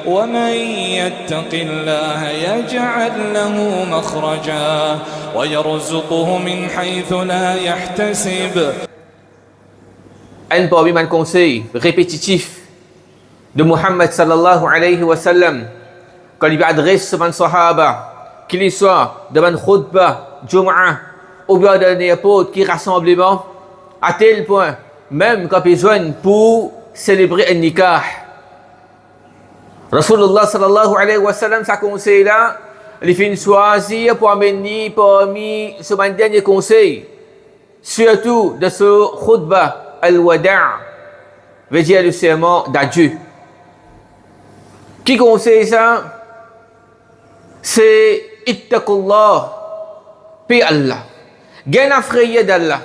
ومن يتق الله يجعل له مخرجا ويرزقه من حيث لا يحتسب. Un parmi mes conseils répétitifs de Muhammad sallallahu alayhi wa sallam quand il adresse ses sahaba, qu'il soit devant une khutbah, Jum'ah, ou bien dans n'importe qui rassemblement, à tel point, même quand besoin pour célébrer un nikah. Rasulullah sallallahu alayhi wa sallam, sa conseil là, il fait choisir pour amener parmi ce dernier conseil, surtout de ce khutbah al-wada', veut dire le serment d'adieu. Qui conseille ça? C'est ittaqullah, paix Allah. Gain affrayé d'Allah.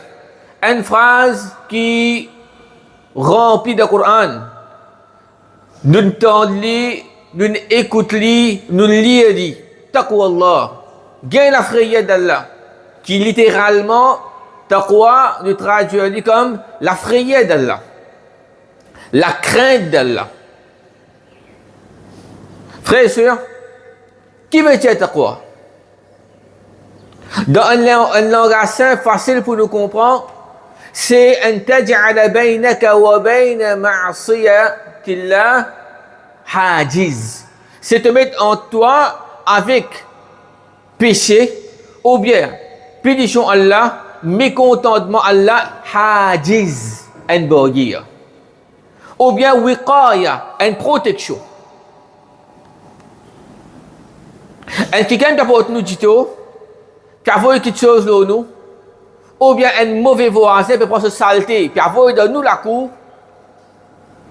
Une phrase qui remplit de Coran. Nous entendons, nous écoutons, nous lisons. Taqwallah. Gain affrayé d'Allah. Qui littéralement, taqwa, nous traduit comme la frayeur d'Allah. La crainte d'Allah. Frères et sœurs, qui veut dire taqwa? Dans un langage simple, facile pour nous comprendre, c'est أن تجعل بينك وبين معصية الله حاجز. C'est te mettre en toi avec péché ou bien punition Allah, mécontentement Allah, hajiz, une barrière. Ou bien wiqaya, une protection. Un quelqu'un qui apporte nous dit tout, qui a vu quelque chose de nous, ou bien un mauvais voisin peut prendre ce saleté, puis avoir de nous la cour,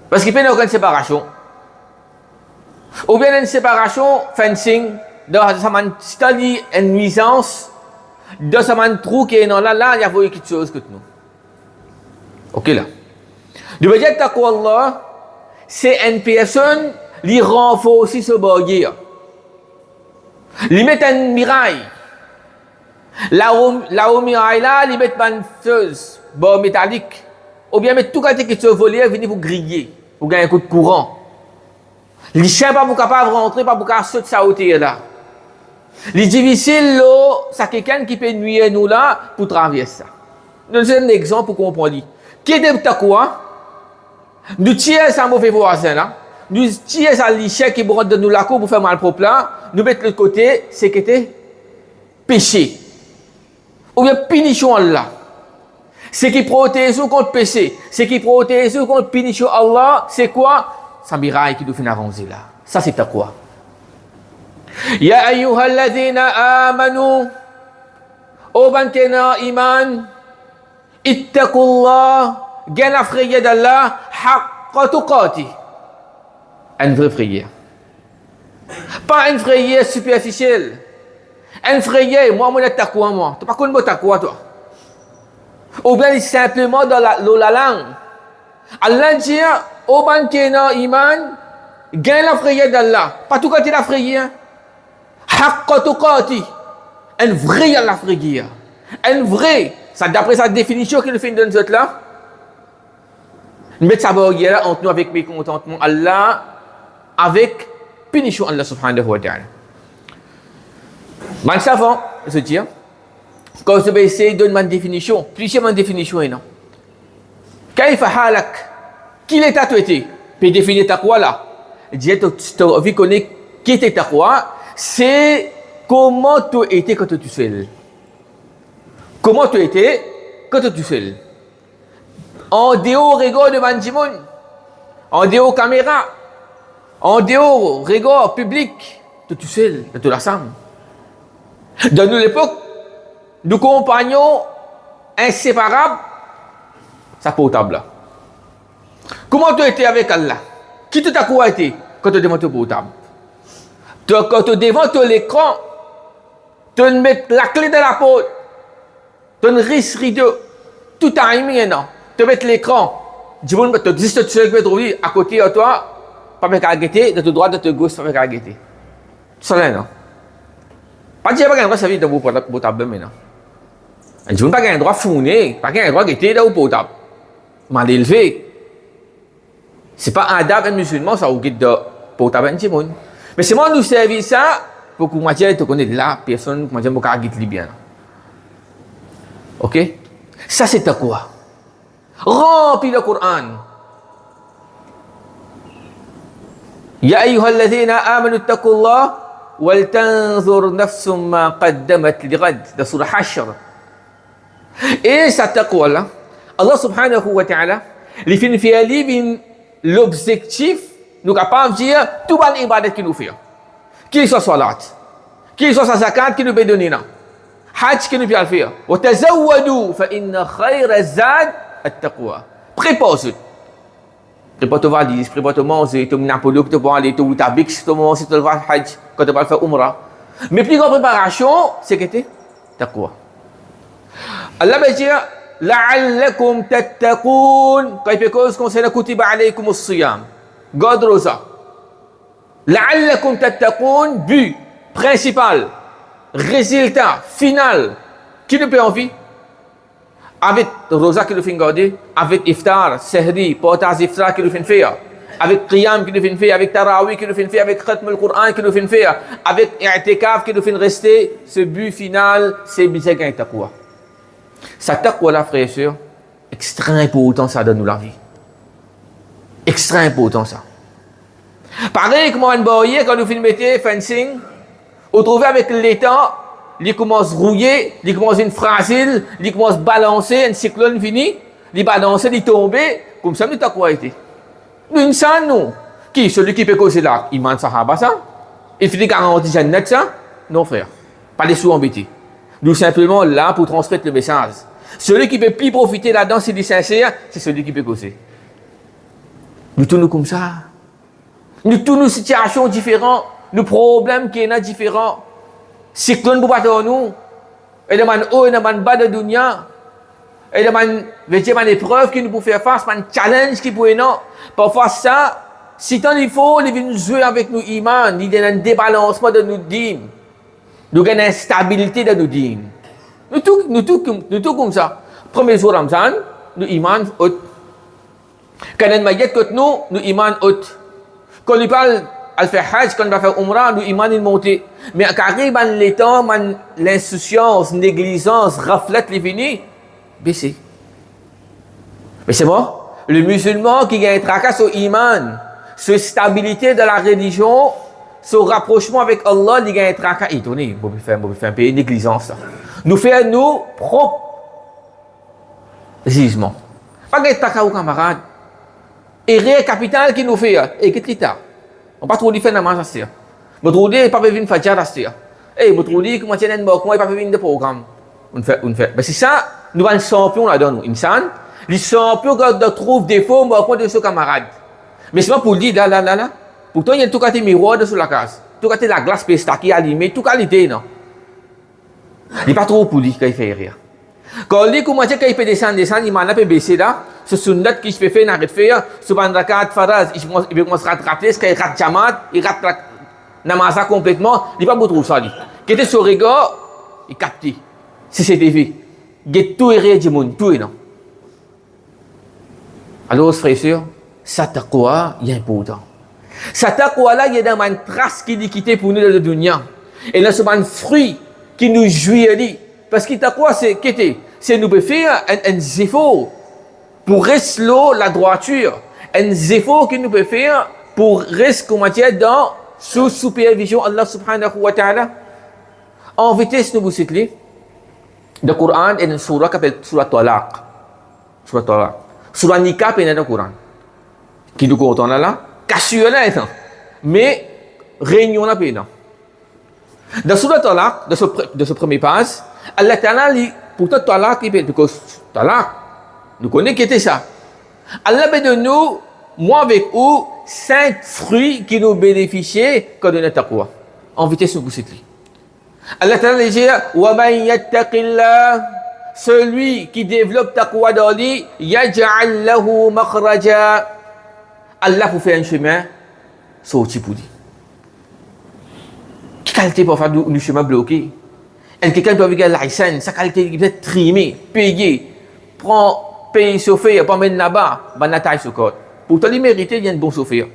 parce qu'il peut y avoir une séparation. Ou bien une séparation, fencing, dans sa une nuisance, dans sa trou qui est dans là, il y a quelque chose que nous. Ok là. Du veut dire taqwa Allah, c'est une personne qui renforce ce barrière. Ils mettent un mirail. Là où mirail là, ils mettent une feuille métallique. Ou bien mettre tout côté qui se volé, venir vous griller, pour gagner un coup de courant. Les chiens pas capable de rentrer, pas capable de sauter sa hauteur là. Les difficile là, c'est quelqu'un qui peut nuire nous là pour traverser ça. Nous donne un exemple pour comprendre. Qui est taqwa? Nous tirons sa mauvais voisin là. Nous tirons sa lichet qui rentre de nous la cour pour faire mal propre là. Nous mettons de l'autre côté, c'est qui était péché. Ou bien punition Allah. C'est qui protège nous contre péché. C'est qui protège nous contre punition Allah. C'est quoi? C'est un miracle qui nous fait avancer là. Ça c'est taqwa. Ya ayyuhalladhina amanu. Ô ban kena iman. Ittaqullah. Gain la frayeur d'Allah. Haqqa tuqati. Une vraie frayeur. Pas une frayeur superficielle. Une frayeur, moi, je suis taqwa, moi. Tu n'as pas connu le taqwa, toi. Ou bien simplement dans la langue. Allah dit, au ban kena iman, gain la frayeur d'Allah. Pas tout quand il a frayeur. Haqqa tuqati. Une vraie la frayeur. Une vraie. Ça, d'après sa définition qu'il fait dans nous autres là. Mettre sa barrière entre nous avec mécontentement Allah, avec punition Allah subhanahu wa ta'ala. Man savant, je dis, quand je vais essayer de donner une définition, plusieurs définitions, non. Kaifa halak, qui est tatoué, peut définir taqwa là. Dis, tu as connaître qui était taqwa, c'est comment tu étais quand tu es seul. Comment tu étais quand tu es seul. En dehors regard de Banjimoun, en dehors caméra, en dehors regard public, tu es seul, tu la sens. Dans l'époque, nous compagnons inséparables, ça portable là. Comment tu étais avec Allah? Qui tu as quoi été quand tu es devant ton portable? Quand tu es devant ton écran, tu mets la clé de la porte, tu risques rideau, tout a mis non. Tu mets l'écran, tu existes tu sais que tu à côté de toi, pas me carguer, de ta droite, de ta gauche, pas me carguer. Ça là non. Pas dire pas qu'il y a un droit de servir de vos portables maintenant. Je ne pas qu'il y a un droit fourni, pas qu'il y a un droit de guetter dans vos portables. Mal élevé. C'est pas un adab un musulman, ça vous guide de pour ta benci moun. Mais c'est moi nous servir ça pour que moi tu connais là personne moi me ka git li bien. OK? Ça c'est taqwa. Remplis le Coran. Ya ayyuhalladhina amanu taqullah wal tanzur nafsum ma qaddamat lighad. Dans surah Hashr. Et ça taqwa là, Allah subhanahu wa ta'ala, les fin fait ali l'objectif nous capable de dire tout ban ibadat qui nous fait. Qu'il soit salat, qu'il soit zakat qui nous peut donner là. Hajj qui nous peut faire. Wa tazawwadu fa inna khayra zad at-taqwa. Prépare-toi. Prépare ta valise, prépare ta manger, tu Napoli que tu vas aller, tu ta bix, tu manger, tu vas Hajj, quand tu vas faire umrah. Mais plus grande préparation, c'est que tu taqwa. Allah va dire la'allakum tattaqun, quelque chose concernant kutiba alaykum as-siyam. God rosa. La'allakum tattaqun, but principal, résultat final qui nous peut envie avec rosa qui nous fait garder, avec iftar, sehri, portage iftar qui nous fait faire, avec qiyam qui nous fait faire, avec tarawih qui nous fait faire, avec khatm al-Qur'an qui nous fait faire, avec i'tikaf qui nous fait rester, ce but final, c'est bien gain taqwa. Ça taqwa là, frères et sœurs, extrêmement important ça dans nous la vie. Extrêmement important ça. Pareil comme un boyer quand nous finissons mettre fencing, on trouve avec l'étang, il commence à rouiller, il commence à une fragile, il commence à balancer, un cyclone fini, il balance, il tombe, comme ça nous taqwa été. Nous insan nous, qui celui qui peut causer là, iman sahaba ça, il finit garantie jannat ça, non frère, pas les sous embêtés. Nous simplement là pour transmettre le message. Celui qui peut plus profiter là-dedans, s'il est sincère, c'est celui qui peut causer. Nous tournons comme ça. Nous tous nos situations différentes, nos problèmes qui sont différents. Cyclone pour battre nous. Et de man haut et de man bas de dunya. Et de man épreuve qui nous peut faire face, man challenge qui peut non. Parfois ça, si tant il faut, il vient jouer avec nous iman, il y a un débalancement de nos dîmes. Nous avons une instabilité dans nos dîmes. Nous tout comme ça. Premier jour Ramzan, nous iman haute. Quand on a dit nous iman haute. Quand on parle al faire hajj, quand on va faire umrah, nous iman il monte. Mais quand arrive les temps, l'insouciance, négligence, reflète les finis, baissé. Mais c'est bon. Le musulman qui a un tracas sur iman, sur stabilité de la religion, sur rapprochement avec Allah, il a un tracas étonné. Bon, il fait un peu négligence. Nous faisons nous propre jugement. Pas de tracas aux camarades. Et rien capital qui nous fait, et qu'est-ce que on pas trop faire namaz astir. Me trouver pas venir fajar astir. Me trouver comment tiens moi pas venir de programme. On fait. Mais c'est ça, nous avons un champion là-dedans, nous. Insan, les champions de trouver des défauts, moi point de ce camarade. Mais c'est pas pour dire là. Pourtant il y a tout côté miroir sur la case. Tout côté la glace pesta qui allumée, tout qualité non. Il pas trop pour dire qu'il fait rien. Quand il commence à qu'il peut descendre, il m'a pas baissé là. Ce sunnat qui se fait n'arrête de faire, subhan rakat faraz, il commence à rattraper, ce qu'il rate jamat, il rate namaza complètement, il pas beaucoup ça lui. Qui était sur regard, il capte. Si c'est défi, il tout est réel du monde, tout est non. Alors frères et sœurs, ça taqwa, il est important. Ça taqwa là, il y a dans une trace qui dit quitter pour nous dans le dunya. Et là, c'est un fruit qui nous jouit. Parce que taqwa, c'est nous faire un effort pour rester la droiture, un effort que nous pouvons faire pour rester comme dans sous supervision Allah subhanahu wa ta'ala. En vitesse, nous vous citons le Coran est une surah qui s'appelle surah Talaq. Surah Nikah est dans le Coran. Qui nous compte là, cassure là, mais réunion là, dans surah Talaq, de ce premier passe, Allah ta'ala dit, pourtant Talaq, parce que Talaq, nous connaissons qui était ça. Allah fait de nous, moi avec vous, 5 fruits qui nous bénéficient quand on est taqwa. En vitesse, nous vous citons. Allah Ta'ala dit wa man yattaqillah, celui qui développe taqwa dans lui, yaj'al lahu makhraja. Allah vous fait un chemin sorti pour lui. Quelle qualité pour faire du chemin bloqué? Et quelqu'un doit avoir la licence, sa qualité peut être trimée, payée, prend paye chauffeur, pas mettre là-bas, ban la taille sur côte. Pourtant il mérite, il y a un bon chauffeur.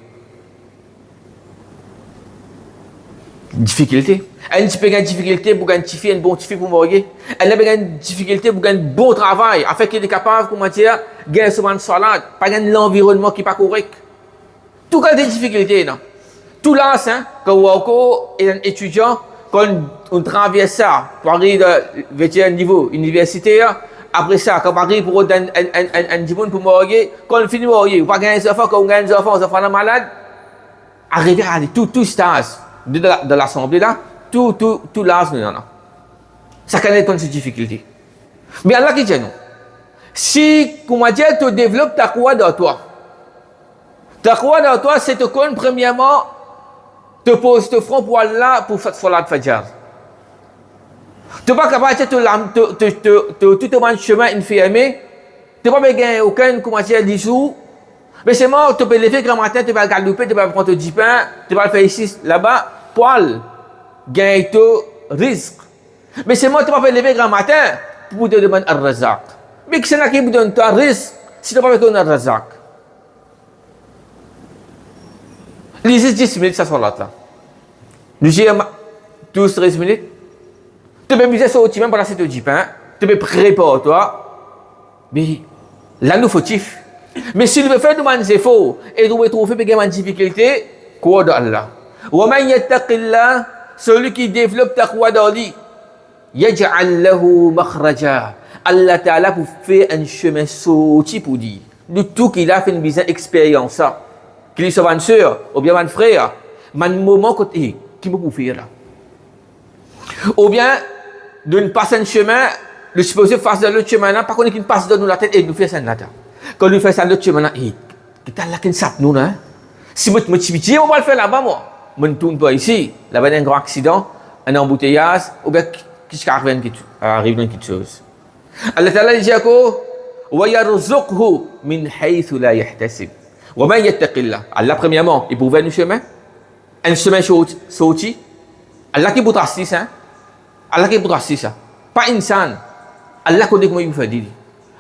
difficulté. Elle n'a pas de difficulté pour gagner une bonne fille pour mourir. Elle n'a pas de difficulté pour gagner un bon travail, afin qu'il est capable, comment dire, de gagner souvent de salade, pas gagner l'environnement qui n'est pas correct. Tout cas des difficultés, non. Tout là, hein, quand on est un étudiant, quand on traverse ça, pour arriver à un niveau universitaire, après ça, quand on arrive pour un niveau pour mourir, quand on finit de mourir, on va gagner des enfants, quand on gagne des enfants sont malades, arriver à tout stage de l'assemblée là, tout l'âge, non. Ça connaît comme ces difficultés. Mais Allah qui dit nous, si, comment dire, tu développes ta foi dans toi, c'est te connaître, premièrement, te pose te front pour Allah pour faire salat fajr. Tu n'es pas capable de tout le chemin infirmé, tu n'es pas gagner aucun, comment dire, disou. Mais c'est mort, tu peux lever grand matin, tu vas galoper, tu vas prendre du pain, tu vas le faire ici, là-bas, poil, gagner ton risque. Mais c'est mort, tu vas lever grand matin pour te demander un razak. Mais qui c'est là qui vous donne ton risque si tu n'as pas fait un razak? Lisez 10 minutes, ça salat là. Nous j'ai 12-13 minutes. Tu peux miser sur le même pour tu du pain, tu peux préparer toi. Mais là, nous fautif. Mais s'il veut faire des efforts et trouver une difficulté, quoi d'Allah? Wa man yattaqillah, celui qui développe taqwa dans lui, yaj'al lahu makhraja. Allah Ta'ala pour faire un chemin sorti pour dire. De tout qu'il a fait une bizarre expérience, qu'il soit une soeur ou bien un frère, un moment côté, qui peut faire là? Ou bien, de ne passer un chemin, le supposé face de l'autre chemin là, par contre, qu'il passe dans nous la tête et nous fait ça là. Quand nous faisons ça l'autre chemin là, kita là qu'il sap nous là. Si moi me dis, on va le faire là-bas moi. Je ne tourne pas ici. Là-bas, il y a un grand accident, un embouteillage, ou bien qu'est-ce qui arrive dans quelque chose. Allah Ta'ala dit encore, وَيَرْزُقْهُ مِنْ حَيْثُ لَا يَحْتَسِبْ وَمَنْ يَتَّقِ اللَّهِ. Allah, premièrement, il pouvait nous chemin. Un chemin sorti. Allah qui peut tracer ça. Allah qui peut tracer ça. Pas insan. Allah connaît comment il vous fait dire.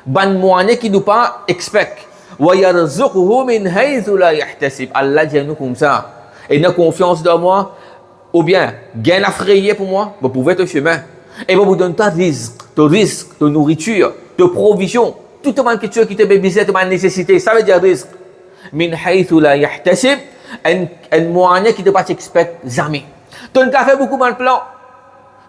Ban moine qui nous pas expect. وَيَرْزُقْهُ مِنْ حَيْثُ لَا يَحْتَسِبْ. Allah dit nous comme ça. Et n'a confiance dans moi, ou bien, gain à frayer pour moi, vous pouvez te chemin. Et vous donne ta risque, de nourriture, de provision, tout le monde qui te bénisse, toute nécessité, ça veut dire risque. Min haythu la yahtasib, un moyen qui ne pas t'expecte jamais. Tu as fait beaucoup de plans.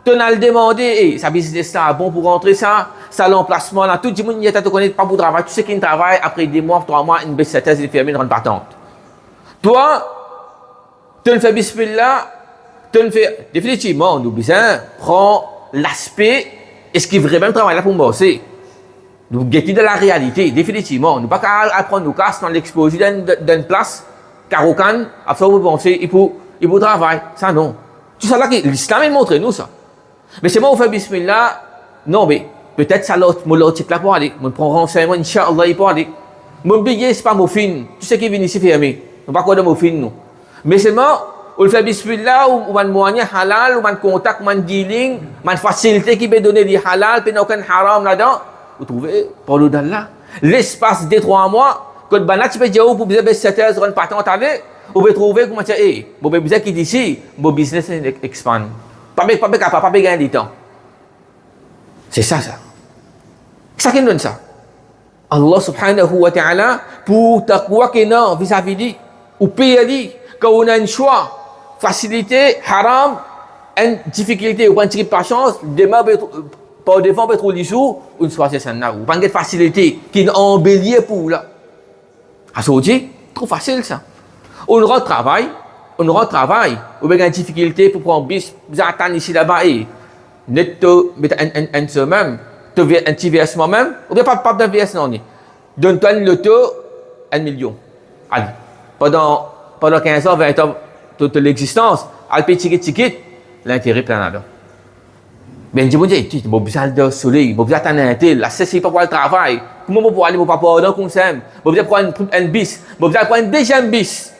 Tu as le demandé, ça business ça, bon pour rentrer ça l'emplacement là, tout le monde y te connaît pas pour travail, tu sais qu'il travaille après 2 mois, 3 mois, une baisse de thèse infirmière, une rente partante. Toi, tu ne fais bismillah, tu ne fais définitivement, nous besoin prend l'aspect, est-ce qu'il vraiment travaille là pour bosser? Nous guetter de la réalité, définitivement. Nous pas qu'à apprendre nos casses dans l'exposé d'une place, carocan, après vous pensez, il faut travailler. Ça non. Tout ça là, l'islam montre nous ça. Mais c'est moi qui fais bismillah, non mais, peut-être ça l'autre là pour aller. Je prends renseignement, Inch'Allah, il peut aller. Mon billet, c'est pas mon film. Tu sais qui vient ici fermé. Nous pas quoi de mon film, nous. Mais seulement, on fait bismillah, ou un moyen halal, ou un contact, ou un dealing, une facilité qui peut donner du halal, puis aucun haram là-dedans. Vous trouvez, pour nous d'Allah, l'espace des 3 mois, quand le banat, tu peux dire, pour vous avez 7 heures, une patente à aller, vous pouvez trouver, comment dire, vous pouvez dire qu'il dit ici, vos business expand. Pas gagner du temps. C'est ça. Ça qui nous donne ça. Allah subhanahu wa ta'ala, pour taqwa qu'il a vis-à-vis lui, ou pays, quand on a un choix, facilité, haram, une difficulté, ou pas une patience, demain, par devant, peut trop sous, une soirée, c'est ça, ou pas une facilité, qui est embellie pour là. À ce dit, trop facile ça. On rentre travail, ou bien une difficulté pour prendre bis, vous attendez ici là-bas, et net, un semaine, tu veux un petit versement même, ou bien pas d'un versement, donne-toi une loto, 1 million. Allez, pendant 15 ans, 20 ans de l'existence, al payer ticket, l'intérêt plein là. Ben, je me dis, tu as besoin de soleil, tu as besoin d'un intel, là, c'est pas pour le travail. Comment je peux aller, mon papa, dans le conseil, je besoin de prendre un bis, je besoin de prendre un deuxième bis.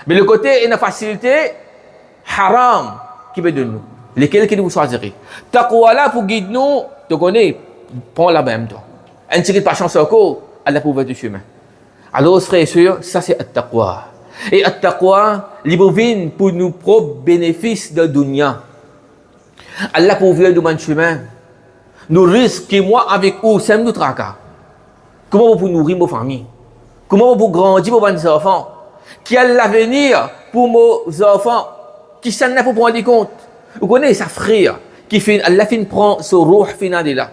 Mais le côté, une facilité, haram, qui veut de nous. Lesquels qui nous choisirez. Taqwa là, pour guider nous, tu connais, prends la même toi. Un ticket de patience encore, Allah pour votre chemin. Alors, frères et sœurs, ça c'est le taqwa. Et at-taqwa, il vient pour nous propres bénéfices de dunya. Allah pour ouvrir de chemin. Nous risquons, moi avec vous, c'est nous tracas. Comment vous nourrir vos familles? Comment vous grandir vos enfants? Qui a l'avenir pour vos enfants? Qui s'en a pour prendre compte? Vous connaissez sa frère qui fait, Allah fin prend ce roux final là.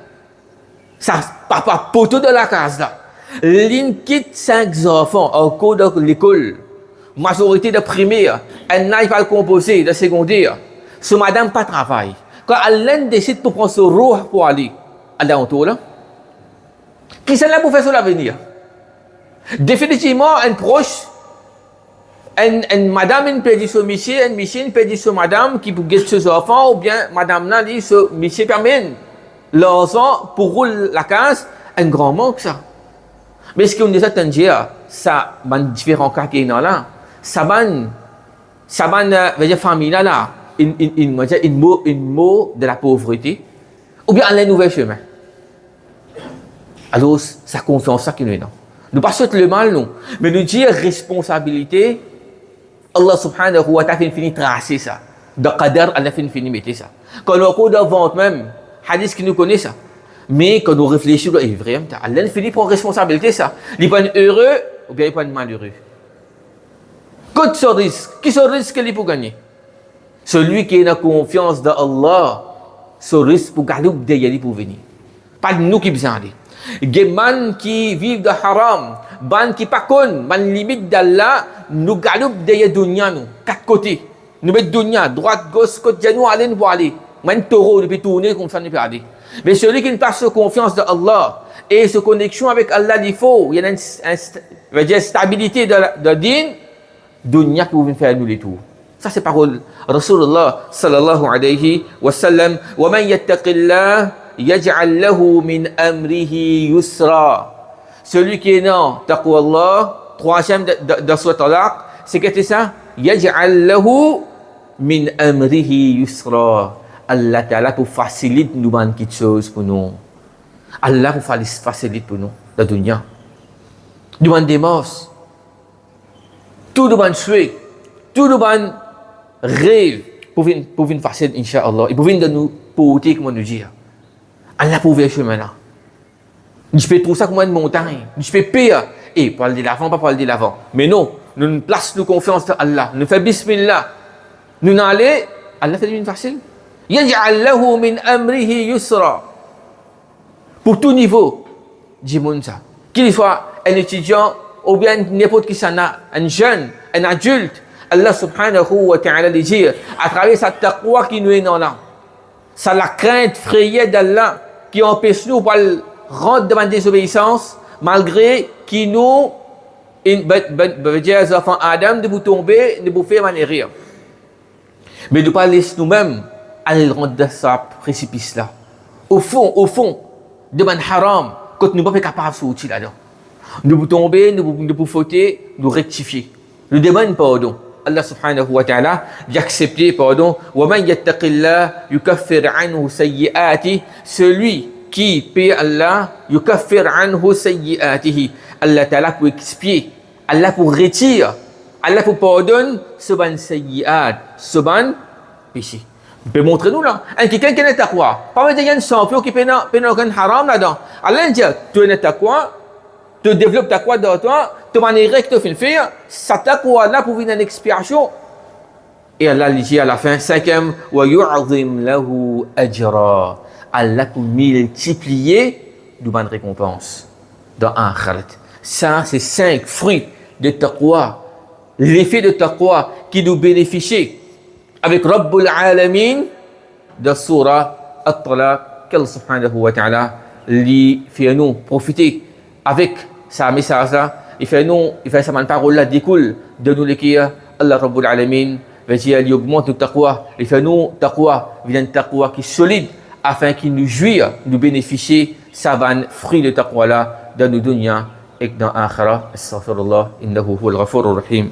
Sa papa poteau de la case là. L'in quitte 5 enfants au cours de l'école. Majorité de primaire, elle n'arrive pas à le composer de secondaire. Ce madame pas travail. Quand Allah décide pour prendre ce roux pour aller, Allah en tout là. Qui s'en a pour faire sur l'avenir? Définitivement, un proche, une madame, une peut dire ce monsieur, un monsieur, une peut dire ce madame qui peut guetter ses enfants, ou bien madame n'a dit ce monsieur permet l'enfant pour rouler la case, un grand manque ça. Mais ce qu'on dit à dire, ça, ben, différents cas qui sont là, ça ben, veut dire famille là, une mot de la pauvreté, ou bien un nouvel chemin. Alors, ça confiance ça qui nous est là. Nous pas souhaiter le mal, non. Mais nous dire responsabilité, Allah subhanahu wa ta'ala finit tracer ça. De qadar, Allah finit mettre ça. Quand on a cours de vente même, hadith qui nous connaît ça. Mais quand nous réfléchissons, est vrai, Allah finit prendre responsabilité ça. Il n'est pas heureux ou bien il n'est pas malheureux. Qu'est-ce ce risque? Qui ce risque qu'il peut gagner? Celui qui a confiance dans Allah, ce risque pour gagner ou pour venir. Pas de nous qui besoin d'aller. Geman qui vivent de haram, ban qui pas con, ban limite d'Allah, nous galoup de dunya nous, 4 côtés. Nous mettons dunya, droite, gauche, côté, nous allons pour aller. Même taureau, depuis tourner comme ça, nous peut aller. Mais celui qui ne passe confiance de Allah et se connexion avec Allah, il faut, il y a une stabilité de din, dunya qui vous faire nous les tours. Ça c'est parole Rasulullah sallallahu alayhi wa sallam. Wa man yattaqillah yaj'al lahu min amrihi yusra. Celui qui est dans taqwa Allah, troisième de ce talaq, c'est que c'est ça, yaj'al lahu min amrihi yusra. Allah Ta'ala pour faciliter nous ban quelque chose pour nous. Allah pour faciliter pour nous la dunya. Nous ban des morts. Tout nous ban souhait, tout nous ban rêve pour venir facile inshallah. Et pour venir de nous porter comme nous dire. Allah pour ouvrir chemin là. Je peux trouver ça comme une montagne. Je peux pire. Et pour aller de l'avant, pas pour aller de l'avant. Mais non, nous plaçons nos confiance dans Allah. Nous faisons bismillah. Nous n'allons, Allah fait une facile. Yaj'al lahu min amrihi yusra. Pour tout niveau, dis-moi ça. Qu'il soit un étudiant ou bien n'importe qui s'en a, un jeune, un adulte, Allah subhanahu wa ta'ala dit à travers sa taqwa qui nous est dans là. C'est la crainte frayée d'Allah qui empêche nous de rentrer devant la désobéissance malgré qui nous veut dire les enfants Adam de vous tomber, de vous faire manérir. Mais de ne pas laisser nous-mêmes aller rentrer dans ce précipice-là. Au fond, devant le haram, quand nous ne sommes pas capables de sortir là-dedans. Nous vous tomber, nous vous fauter, nous rectifier. Nous demandons pardon. Allah subhanahu wa ta'ala d'accepter pardon. Wa man yattaqillah yukaffir anhu sayyi'atihi. Celui qui paie Allah, yukaffir anhu sayyi'atihi. Allah ta'ala pour expier, Allah pour retirer, Allah pour pardonner ce ban sayyi'at, ce ban péché. Il peut montrer nous là. Un quelqu'un qui est taqwa. Pas dire un champion qui peut aucun haram là-dedans. Allah dit tu es taqwa, tu développes taqwa dans toi, tu manière que tu fais le faire, ça taqwa là pour venir une expiation. Et Allah dit à la fin, 5e, wa yu'azim lahu ajra. Allah pour multiplier de bonnes récompenses dans un akhirat. Ça, c'est 5 fruits de taqwa. L'effet de taqwa qui nous bénéficie avec Rabbul Alamin de Surah At-Talaq, qu'Allah subhanahu wa ta'ala lui fait nous profiter avec sa message là, il fait sa parole là découle de nous l'écrire Allah Rabbul Alamin va dire il augmente notre taqwa, il fait nous taqwa, une taqwa qui est solide afin qu'il nous jouisse, nous bénéficier ça va fruit de taqwa là dans nos dunya et dans akhirah. Astaghfirullah innahu huwal ghafurur rahim.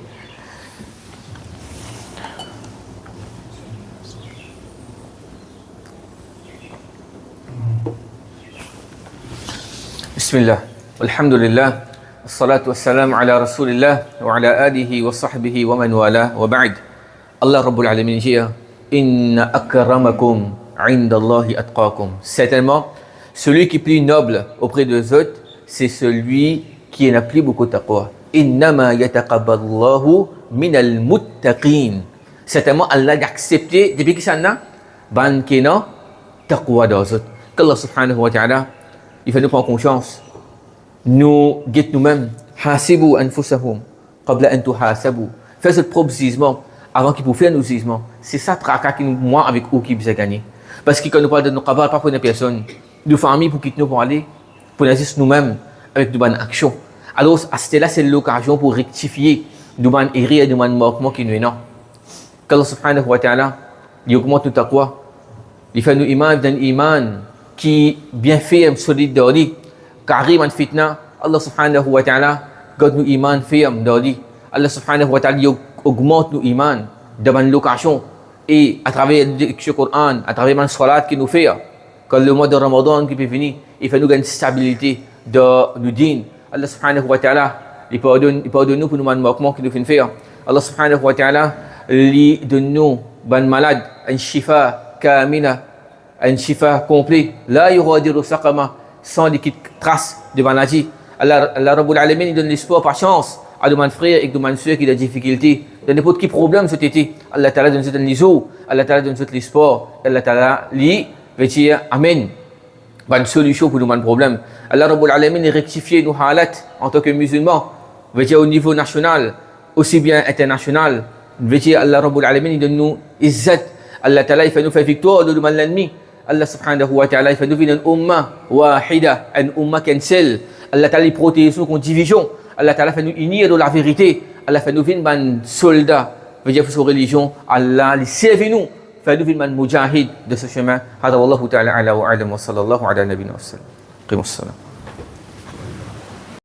بسم الله والحمد لله الصلاة والسلام على رسول الله وعلى آله وصحبه ومن والاه وبعد. Allah Rabbul Alamin dit Inna akramakum indallahi atqakum. Certainement, celui qui est plus noble auprès des autres, c'est celui qui en a plus beaucoup de taqwa. Innama yataqabbalullahu minal muttaqin. Certainement, Allah a accepté depuis que ça n'a ban kena taqwa des autres. Qu'Allah subhanahu wa ta'ala, il fait nous prendre conscience. Nous guette nous-mêmes. Hasibu anfusahum qabla an tuhasabu. Fais ce propre jugement avant qu'il puisse faire nos jugements. C'est ça tracas qui nous, moi avec eux qui vous a gagné. Parce que quand nous parlons de nos capables, pas pour une personne, de famille pour quitter nous pour aller, pour agir nous-mêmes avec de bonnes actions. Alors, à ce là c'est l'occasion pour rectifier de bonnes erreurs et de bonnes manquements qui nous est non. Qu'Allah subhanahu wa ta'ala, il augmente notre taqwa. Il fait nous iman d'un iman qui bien ferme, solide dans lui. Car iman fitna, Allah subhanahu wa ta'ala, garde nous iman ferme dans lui. Allah subhanahu wa ta'ala augmente nos iman devant l'occasion et à travers le Coran, à travers le salat qui nous fait, quand le mois de Ramadan qui peut venir, il fait nous gagner stabilité dans nos dînes. Allah subhanahu wa ta'ala, il pardonne nous pour nos manquements qui nous fait faire. Allah subhanahu wa ta'ala, il donne nous, ban malade, un shifa kamina, un shifa complet, la yuradiru saqama, sans des traces de maladie. Allah Rabbul Alamin, il donne l'espoir, patience à nos frères et nos sœurs qui ont des difficultés, de n'importe quel problème cet été. Allah Ta'ala donne nous l'isou, Allah Ta'ala donne nous l'espoir, Allah Ta'ala lui veut dire Amen. Bonne solution pour nos problèmes. Allah Rabbul Alamin a rectifié nos halat en tant que musulmans, veut dire au niveau national, aussi bien international. Veut dire Allah Rabbul Alamin il donne nous izzat. Allah Ta'ala il fait nous faire victoire de l'ennemi. Allah subhanahu wa ta'ala il fait nous vivre une umma wahida, une umma qu'un seul. Allah Ta'ala il protège nous contre division. Allah Ta'ala fait nous unir de la vérité. Allah fait nous vivre un soldat. Veut dire pour religion. Allah il serve nous. Fait nous vivre un mujahid de ce chemin. Hada wallahu ta'ala ala wa a'lam wa sallallahu ala nabina wa sallam. Qim as-salam.